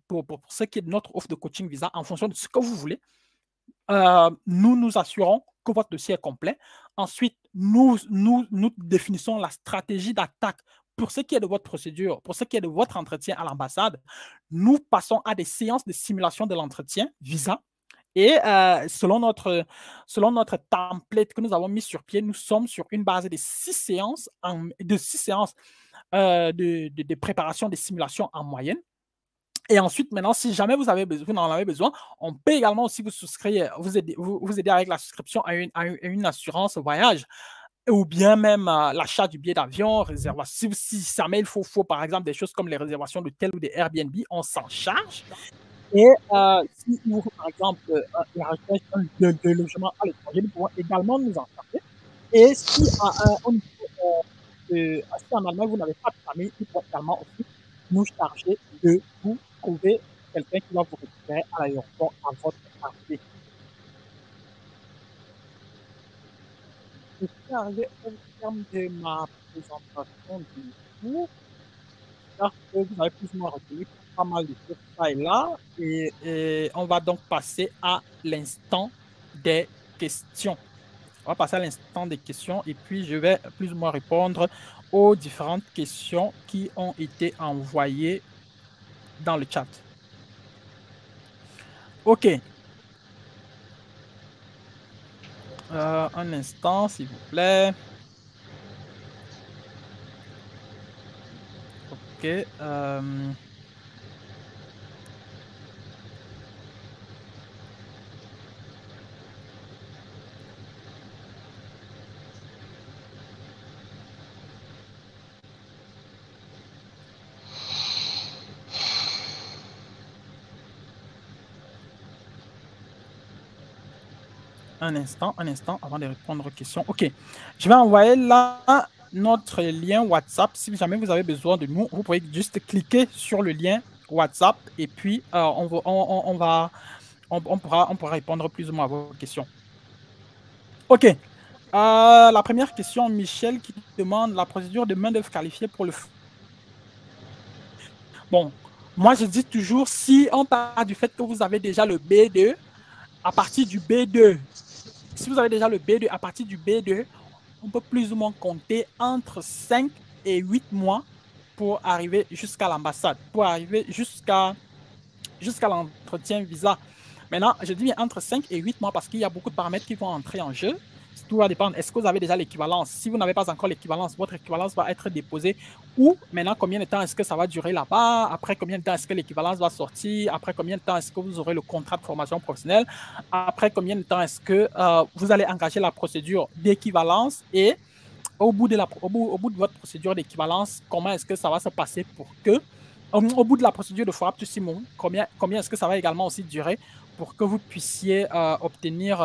pour ce qui est de notre offre de coaching visa, en fonction de ce que vous voulez, nous nous assurons que votre dossier est complet. Ensuite, nous définissons la stratégie d'attaque pour ce qui est de votre procédure, pour ce qui est de votre entretien à l'ambassade. Nous passons à des séances de simulation de l'entretien visa. Et selon notre template que nous avons mis sur pied, nous sommes sur une base de 6 séances, de préparation des simulations en moyenne. Et ensuite, maintenant, si jamais vous en avez besoin, on peut également aussi vous aider avec la souscription à une assurance voyage ou bien même l'achat du billet d'avion, réservation. Si jamais il faut par exemple des choses comme les réservations d'hôtel ou des Airbnb, on s'en charge. Et si vous, par exemple, la recherche de logement à l'étranger, nous pouvons également nous en charger. Et si en Allemagne, vous n'avez pas de famille, nous pouvons également aussi nous charger de vous trouver quelqu'un qui va vous récupérer à l'aéroport à votre arrivée. Je suis arrivé au terme de ma présentation du cours. J'espère que vous avez plus ou moins retenu pas mal de choses ça et là. Et on va donc passer à l'instant des questions. On va passer à l'instant des questions et puis je vais plus ou moins répondre aux différentes questions qui ont été envoyées dans le chat. OK. Un instant, s'il vous plaît. OK. Un instant avant de répondre aux questions. OK. Je vais envoyer là notre lien WhatsApp. Si jamais vous avez besoin de nous, vous pouvez juste cliquer sur le lien WhatsApp et puis on pourra répondre plus ou moins à vos questions. OK. La première question, Michel, qui demande la procédure de main-d'œuvre qualifiée pour le... Bon, moi, je dis toujours, si on part du fait que vous avez déjà le B2, à partir du B2, si vous avez déjà le B2, à partir du B2, on peut plus ou moins compter entre 5 et 8 mois pour arriver jusqu'à l'ambassade, pour arriver jusqu'à l'entretien visa. Maintenant, je dis bien entre 5 et 8 mois parce qu'il y a beaucoup de paramètres qui vont entrer en jeu. Tout va dépendre. Est-ce que vous avez déjà l'équivalence? Si vous n'avez pas encore l'équivalence, votre équivalence va être déposée. Ou maintenant, combien de temps est-ce que ça va durer là-bas? Après, combien de temps est-ce que l'équivalence va sortir? Après, combien de temps est-ce que vous aurez le contrat de formation professionnelle? Après, combien de temps est-ce que vous allez engager la procédure d'équivalence? Et au bout de votre procédure d'équivalence, comment est-ce que ça va se passer pour que, au bout de la procédure de FOAP to Simon, combien est-ce que ça va également aussi durer pour que vous puissiez obtenir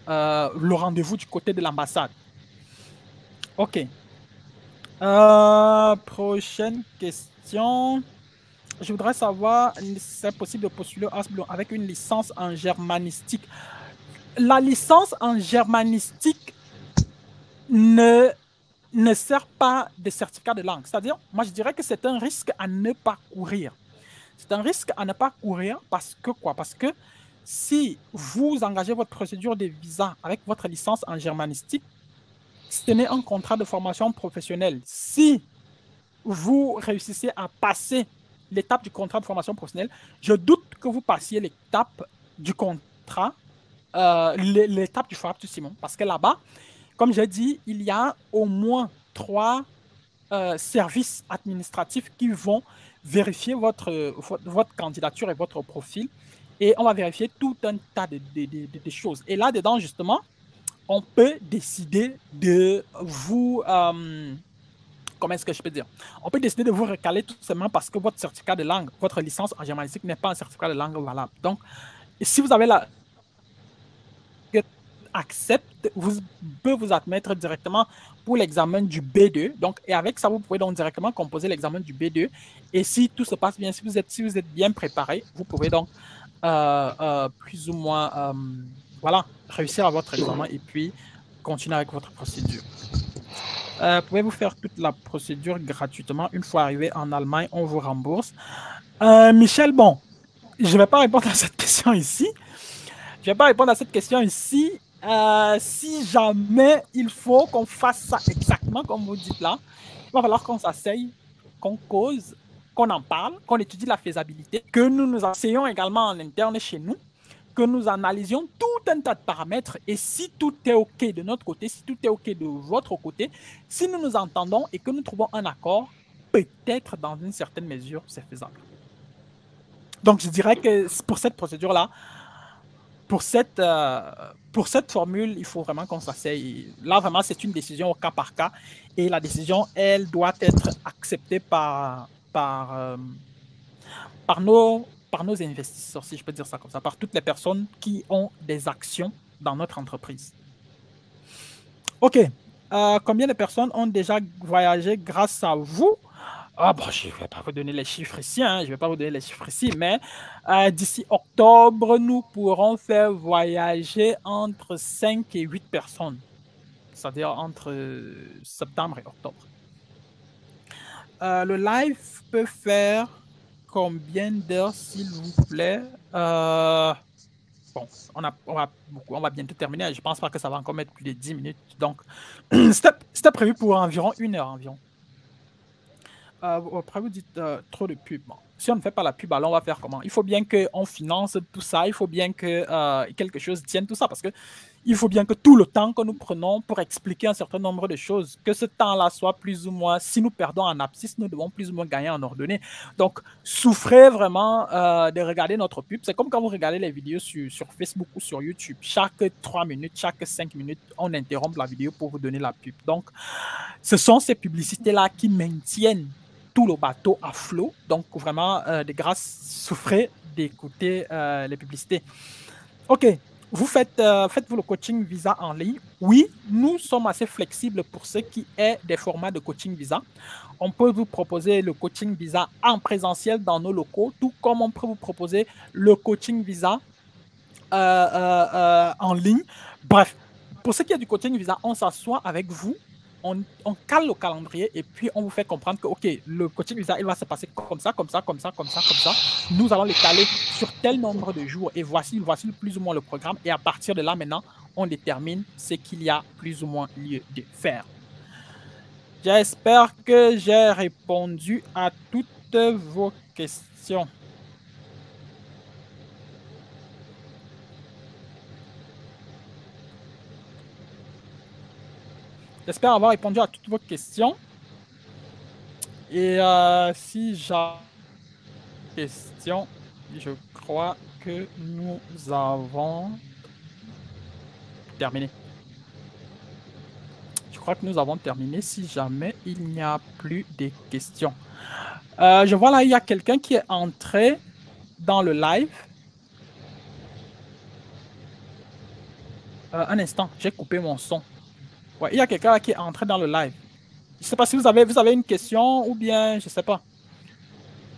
le rendez-vous du côté de l'ambassade? OK. Prochaine question. Je voudrais savoir si c'est possible de postuler avec une licence en germanistique. La licence en germanistique ne sert pas de certificat de langue. C'est-à-dire, moi, je dirais que c'est un risque à ne pas courir. C'est un risque à ne pas courir parce que quoi? Parce que si vous engagez votre procédure de visa avec votre licence en germanistique, ce n'est un contrat de formation professionnelle. Si vous réussissez à passer l'étape du contrat de formation professionnelle, je doute que vous passiez l'étape du contrat, l'étape du FOAP to Simon. Parce que là-bas, comme j'ai dit, il y a au moins 3 services administratifs qui vont vérifier votre candidature et votre profil. Et on va vérifier tout un tas de choses. Et là-dedans, justement, on peut décider de vous... comment est-ce que je peux dire? On peut décider de vous recaler tout simplement parce que votre certificat de langue, votre licence en germanistique n'est pas un certificat de langue valable. Donc, si vous avez la accepte, peut vous admettre directement pour l'examen du B2. Donc, et avec ça, vous pouvez donc directement composer l'examen du B2. Et si tout se passe bien, si vous êtes bien préparé, vous pouvez donc plus ou moins voilà, réussir à votre examen et puis continuer avec votre procédure. Pouvez-vous faire toute la procédure gratuitement? Une fois arrivé en Allemagne, on vous rembourse. Michel, bon, je ne vais pas répondre à cette question ici. Je ne vais pas répondre à cette question ici. Si jamais il faut qu'on fasse ça exactement comme vous dites là, il va falloir qu'on s'asseye, qu'on cause, qu'on en parle, qu'on étudie la faisabilité, que nous nous asseyons également en interne chez nous, que nous analysions tout un tas de paramètres et si tout est OK de notre côté, si tout est OK de votre côté, si nous nous entendons et que nous trouvons un accord, peut-être dans une certaine mesure, c'est faisable. Donc, je dirais que pour cette procédure-là, pour cette formule, il faut vraiment qu'on s'asseye. Là, vraiment, c'est une décision au cas par cas et la décision, elle doit être acceptée par nos investisseurs, si je peux dire ça comme ça, par toutes les personnes qui ont des actions dans notre entreprise. OK. Combien de personnes ont déjà voyagé grâce à vous? Ah bon, je ne vais pas vous donner les chiffres ici, hein, je ne vais pas vous donner les chiffres ici, mais d'ici octobre, nous pourrons faire voyager entre 5 et 8 personnes, c'est-à-dire entre septembre et octobre. Le live peut faire combien d'heures, s'il vous plaît? Bon, on va bientôt terminer. Je pense pas que ça va encore mettre plus de 10 minutes. Donc, c'était prévu pour environ 1 heure environ. Après, vous dites trop de pub. Bon, si on ne fait pas la pub, alors on va faire comment? Il faut bien qu'on finance tout ça. Il faut bien que quelque chose tienne tout ça. Parce que il faut bien que tout le temps que nous prenons pour expliquer un certain nombre de choses, que ce temps-là soit plus ou moins, si nous perdons en abscisse, nous devons plus ou moins gagner en ordonnée. Donc, souffrez vraiment de regarder notre pub. C'est comme quand vous regardez les vidéos sur Facebook ou sur YouTube. Chaque 3 minutes, chaque 5 minutes, on interrompt la vidéo pour vous donner la pub. Donc, ce sont ces publicités-là qui maintiennent tout le bateau à flot. Donc, vraiment, de grâce, souffrez d'écouter les publicités. OK. Faites-vous le coaching visa en ligne? Oui, nous sommes assez flexibles pour ce qui est des formats de coaching visa. On peut vous proposer le coaching visa en présentiel dans nos locaux, tout comme on peut vous proposer le coaching visa en ligne. Bref, pour ce qui est du coaching visa, on s'assoit avec vous, on cale le calendrier et puis on vous fait comprendre que, OK, le coaching visa, il va se passer comme ça, comme ça, comme ça, comme ça, comme ça. Nous allons le caler sur tel nombre de jours et voici plus ou moins le programme. Et à partir de là, maintenant, on détermine ce qu'il y a plus ou moins lieu de faire. J'espère que j'ai répondu à toutes vos questions. J'espère avoir répondu à toutes vos questions. Et si j'ai des questions, je crois que nous avons terminé. Je crois que nous avons terminé si jamais il n'y a plus de questions. Je vois là, il y a quelqu'un qui est entré dans le live. Un instant, j'ai coupé mon son. Ouais, il y a quelqu'un qui est entré dans le live. Je ne sais pas si vous avez une question ou bien, je ne sais pas.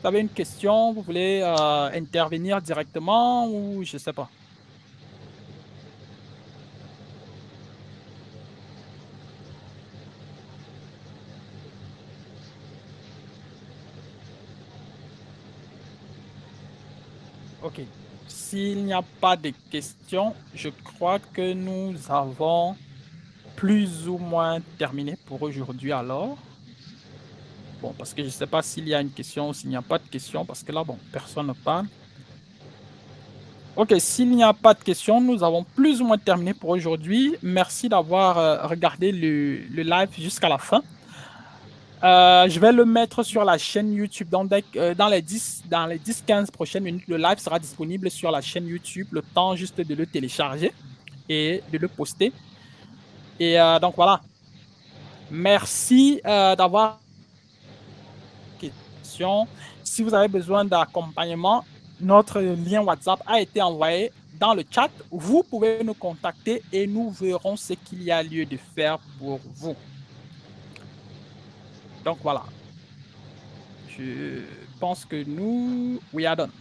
Vous avez une question, vous voulez intervenir directement ou je ne sais pas. OK. S'il n'y a pas de questions, je crois que nous avons plus ou moins terminé pour aujourd'hui alors. Bon, parce que je ne sais pas s'il y a une question ou s'il n'y a pas de question, parce que là, bon, personne ne parle. OK, s'il n'y a pas de questions, nous avons plus ou moins terminé pour aujourd'hui. Merci d'avoir regardé le live jusqu'à la fin. Je vais le mettre sur la chaîne YouTube. Dans les 10-15 prochaines minutes, le live sera disponible sur la chaîne YouTube. Le temps juste de le télécharger et de le poster. Et donc voilà. Merci d'avoir question. Si vous avez besoin d'accompagnement, notre lien WhatsApp a été envoyé dans le chat. Vous pouvez nous contacter et nous verrons ce qu'il y a lieu de faire pour vous. Donc voilà. Je pense que we are done.